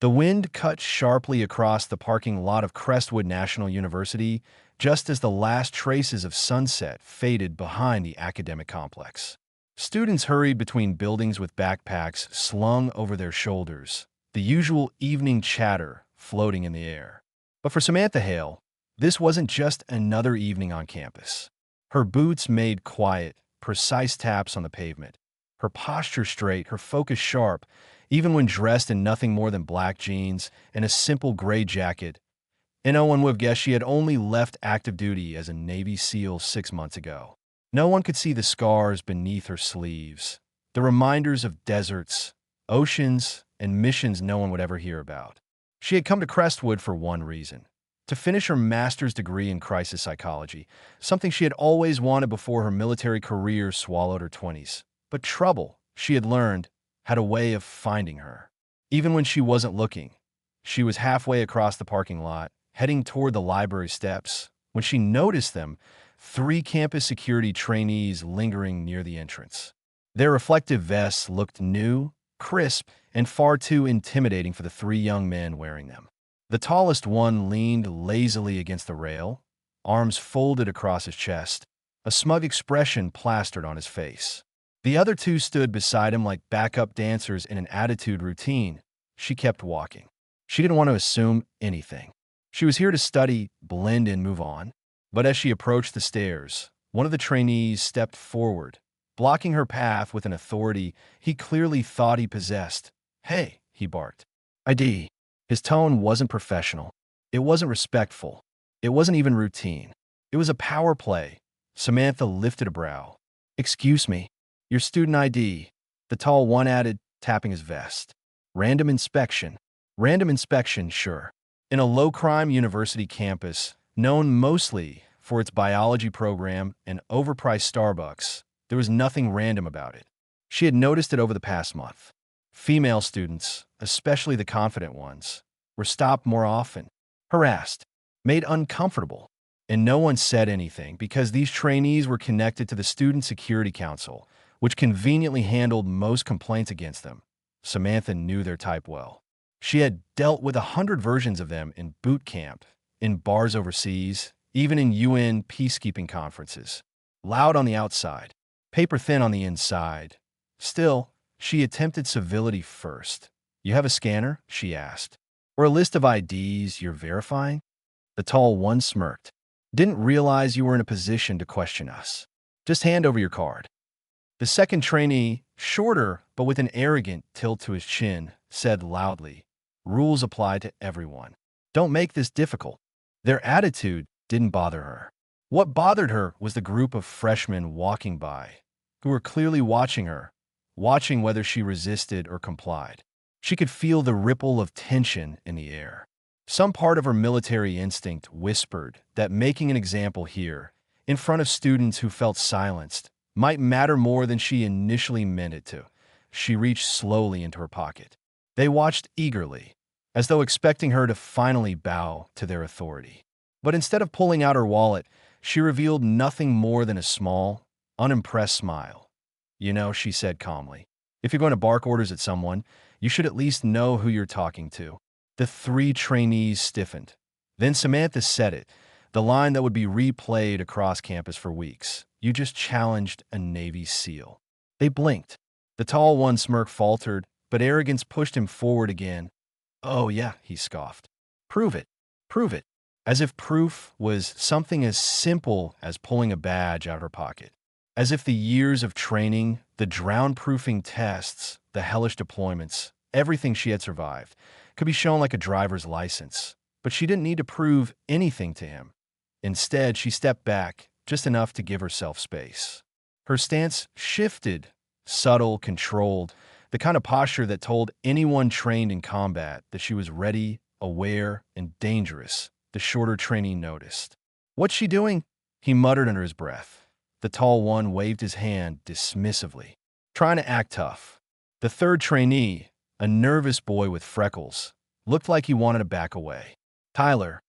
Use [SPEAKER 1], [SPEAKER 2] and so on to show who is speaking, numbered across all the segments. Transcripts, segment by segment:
[SPEAKER 1] The wind cut sharply across the parking lot of Crestwood National University just as the last traces of sunset faded behind the academic complex. Students hurried between buildings with backpacks slung over their shoulders, the usual evening chatter floating in the air. But for Samantha Hale, this wasn't just another evening on campus. Her boots made quiet, precise taps on the pavement, her posture straight, her focus sharp, even when dressed in nothing more than black jeans and a simple gray jacket. And no one would have guessed she had only left active duty as a Navy SEAL 6 months ago. No one could see the scars beneath her sleeves, the reminders of deserts, oceans, and missions no one would ever hear about. She had come to Crestwood for one reason: to finish her master's degree in crisis psychology, something she had always wanted before her military career swallowed her 20s. But trouble, she had learned, had a way of finding her. Even when she wasn't looking, she was halfway across the parking lot, heading toward the library steps, when she noticed them, 3 campus security trainees lingering near the entrance. Their reflective vests looked new, crisp, and far too intimidating for the 3 young men wearing them. The tallest one leaned lazily against the rail, arms folded across his chest, a smug expression plastered on his face. The other 2 stood beside him like backup dancers in an attitude routine. She kept walking. She didn't want to assume anything. She was here to study, blend in, move on. But as she approached the stairs, one of the trainees stepped forward, blocking her path with an authority he clearly thought he possessed. "Hey," he barked. "ID." His tone wasn't professional. It wasn't respectful. It wasn't even routine. It was a power play. Samantha lifted a brow. "Excuse me. Your student ID," the tall one added, tapping his vest. "Random inspection." Random inspection, sure. In a low-crime university campus, known mostly for its biology program and overpriced Starbucks, there was nothing random about it. She had noticed it over the past month. Female students, especially the confident ones, were stopped more often, harassed, made uncomfortable, and no one said anything because these trainees were connected to the Student Security Council, which conveniently handled most complaints against them. Samantha knew their type well. She had dealt with 100 versions of them in boot camp, in bars overseas, even in UN peacekeeping conferences. Loud on the outside, paper thin on the inside. Still, she attempted civility first. "You have a scanner?" she asked. "Or a list of IDs you're verifying?" The tall one smirked. "Didn't realize you were in a position to question us. Just hand over your card." The second trainee, shorter but with an arrogant tilt to his chin, said loudly, "Rules apply to everyone. Don't make this difficult." Their attitude didn't bother her. What bothered her was the group of freshmen walking by, who were clearly watching her, watching whether she resisted or complied. She could feel the ripple of tension in the air. Some part of her military instinct whispered that making an example here, in front of students who felt silenced, might matter more than she initially meant it to. She reached slowly into her pocket. They watched eagerly, as though expecting her to finally bow to their authority. But instead of pulling out her wallet, she revealed nothing more than a small, unimpressed smile. "You know," she said calmly, "if you're going to bark orders at someone, you should at least know who you're talking to." The 3 trainees stiffened. Then Samantha said it, the line that would be replayed across campus for weeks. "You just challenged a Navy SEAL." They blinked. The tall one smirk faltered, but arrogance pushed him forward again. "Oh yeah," he scoffed. "Prove it. Prove it." As if proof was something as simple as pulling a badge out of her pocket. As if the years of training, the drown-proofing tests, the hellish deployments, everything she had survived, could be shown like a driver's license. But she didn't need to prove anything to him. Instead, she stepped back, just enough to give herself space. Her stance shifted, subtle, controlled, the kind of posture that told anyone trained in combat that she was ready, aware, and dangerous. The shorter trainee noticed. "What's she doing?" he muttered under his breath. The tall one waved his hand dismissively, trying to act tough. The third trainee, a nervous boy with freckles, looked like he wanted to back away. "Tyler,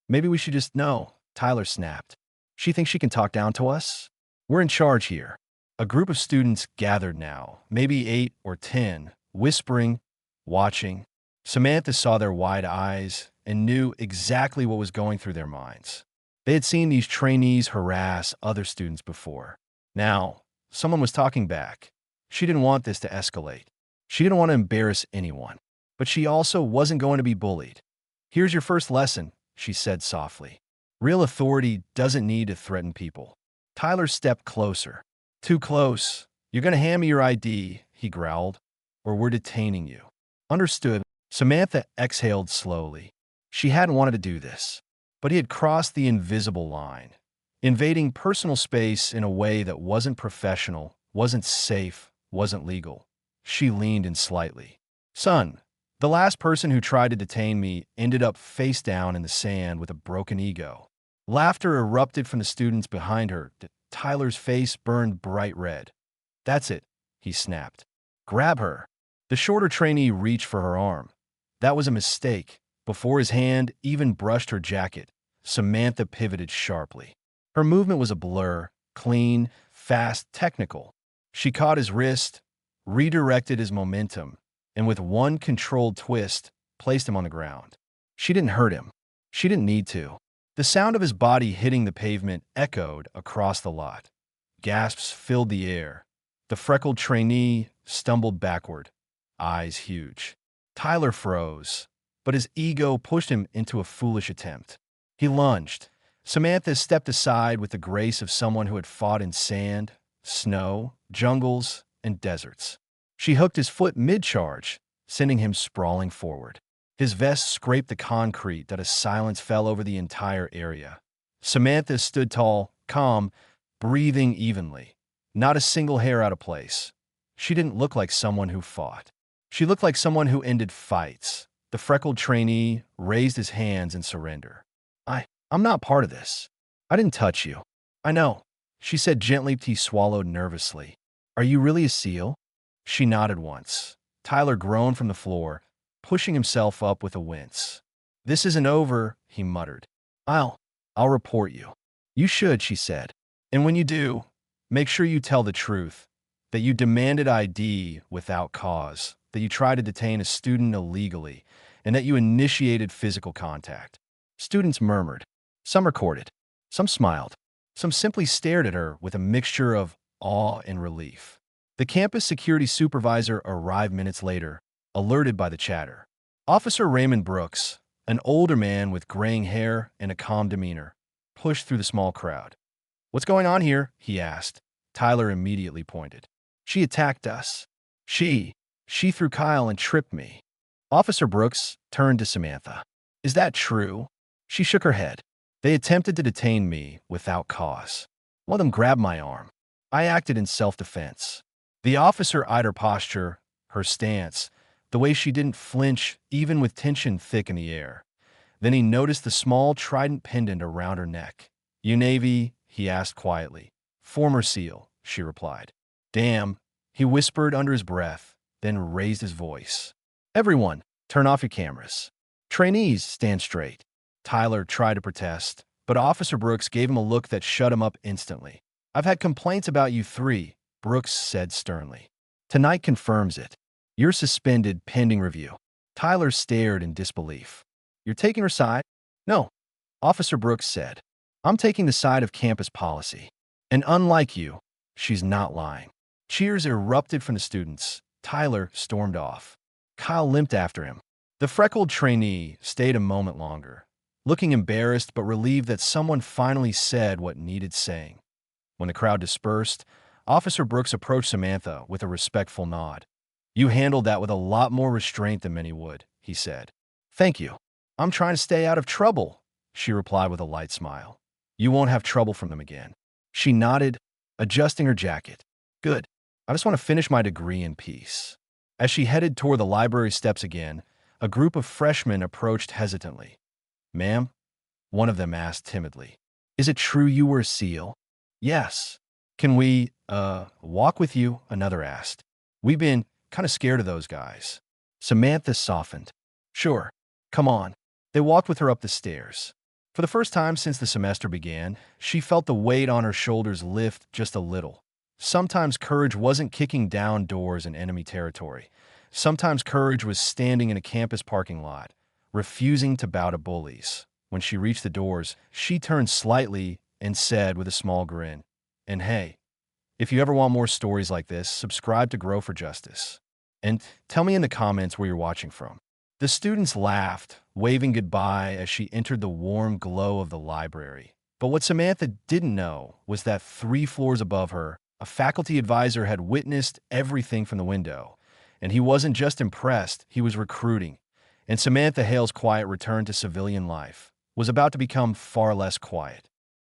[SPEAKER 1] maybe we should just..." "No," Tyler snapped. "She thinks she can talk down to us? We're in charge here." A group of students gathered now, maybe 8 or 10, whispering, watching. Samantha saw their wide eyes and knew exactly what was going through their minds. They had seen these trainees harass other students before. Now, someone was talking back. She didn't want this to escalate. She didn't want to embarrass anyone. But she also wasn't going to be bullied. "Here's your first lesson," she said softly. "Real authority doesn't need to threaten people." Tyler stepped closer. "Too close. You're going to hand me your ID," he growled, "or we're detaining you." "Understood." Samantha exhaled slowly. She hadn't wanted to do this, but he had crossed the invisible line, invading personal space in a way that wasn't professional, wasn't safe, wasn't legal. She leaned in slightly. "Son, the last person who tried to detain me ended up face down in the sand with a broken ego." Laughter erupted from the students behind her. Tyler's face burned bright red. "That's it," he snapped. "Grab her." The shorter trainee reached for her arm. That was a mistake. Before his hand even brushed her jacket, Samantha pivoted sharply. Her movement was a blur, clean, fast, technical. She caught his wrist, redirected his momentum, and with one controlled twist, placed him on the ground. She didn't hurt him. She didn't need to. The sound of his body hitting the pavement echoed across the lot. Gasps filled the air. The freckled trainee stumbled backward, eyes huge. Tyler froze, but his ego pushed him into a foolish attempt. He lunged. Samantha stepped aside with the grace of someone who had fought in sand, snow, jungles, and deserts. She hooked his foot mid-charge, sending him sprawling forward. His vest scraped the concrete that a silence fell over the entire area. Samantha stood tall, calm, breathing evenly. Not a single hair out of place. She didn't look like someone who fought. She looked like someone who ended fights. The freckled trainee raised his hands in surrender. I'm not part of this. I didn't touch you." "I know," she said gently. He swallowed nervously. "Are you really a SEAL?" She nodded once. Tyler groaned from the floor, pushing himself up with a wince. "This isn't over," he muttered. I'll report you." "You should," she said. "And when you do, make sure you tell the truth, that you demanded ID without cause, that you tried to detain a student illegally, and that you initiated physical contact." Students murmured. Some recorded. Some smiled. Some simply stared at her with a mixture of awe and relief. The campus security supervisor arrived minutes later, alerted by the chatter. Officer Raymond Brooks, an older man with graying hair and a calm demeanor, pushed through the small crowd. "What's going on here?" he asked. Tyler immediately pointed. "She attacked us. She threw Kyle and tripped me." Officer Brooks turned to Samantha. "Is that true?" She shook her head. "They attempted to detain me without cause. One of them grabbed my arm. I acted in self-defense." The officer eyed her posture, her stance, the way she didn't flinch even with tension thick in the air. Then he noticed the small trident pendant around her neck. "You Navy?" he asked quietly. "Former SEAL," she replied. "Damn," he whispered under his breath, then raised his voice. "Everyone, turn off your cameras. Trainees, stand straight." Tyler tried to protest, but Officer Brooks gave him a look that shut him up instantly. "I've had complaints about you three," Brooks said sternly. "Tonight confirms it. You're suspended pending review." Tyler stared in disbelief. "You're taking her side?" "No," Officer Brooks said. "I'm taking the side of campus policy. And unlike you, she's not lying." Cheers erupted from the students. Tyler stormed off. Kyle limped after him. The freckled trainee stayed a moment longer, looking embarrassed but relieved that someone finally said what needed saying. When the crowd dispersed, Officer Brooks approached Samantha with a respectful nod. "You handled that with a lot more restraint than many would," he said. "Thank you. I'm trying to stay out of trouble," she replied with a light smile. "You won't have trouble from them again." She nodded, adjusting her jacket. "Good. I just want to finish my degree in peace." As she headed toward the library steps again, a group of freshmen approached hesitantly. "Ma'am?" one of them asked timidly. "Is it true you were a SEAL?" "Yes." "Can we, walk with you?" another asked. "We've been kind of scared of those guys." Samantha softened. "Sure. Come on." They walked with her up the stairs. For the first time since the semester began, she felt the weight on her shoulders lift just a little. Sometimes courage wasn't kicking down doors in enemy territory. Sometimes courage was standing in a campus parking lot, refusing to bow to bullies. When she reached the doors, she turned slightly and said with a small grin, "And hey, if you ever want more stories like this, subscribe to Grow for Justice. And tell me in the comments where you're watching from." The students laughed, waving goodbye as she entered the warm glow of the library. But what Samantha didn't know was that 3 floors above her, a faculty advisor had witnessed everything from the window. And he wasn't just impressed, he was recruiting. And Samantha Hale's quiet return to civilian life was about to become far less quiet.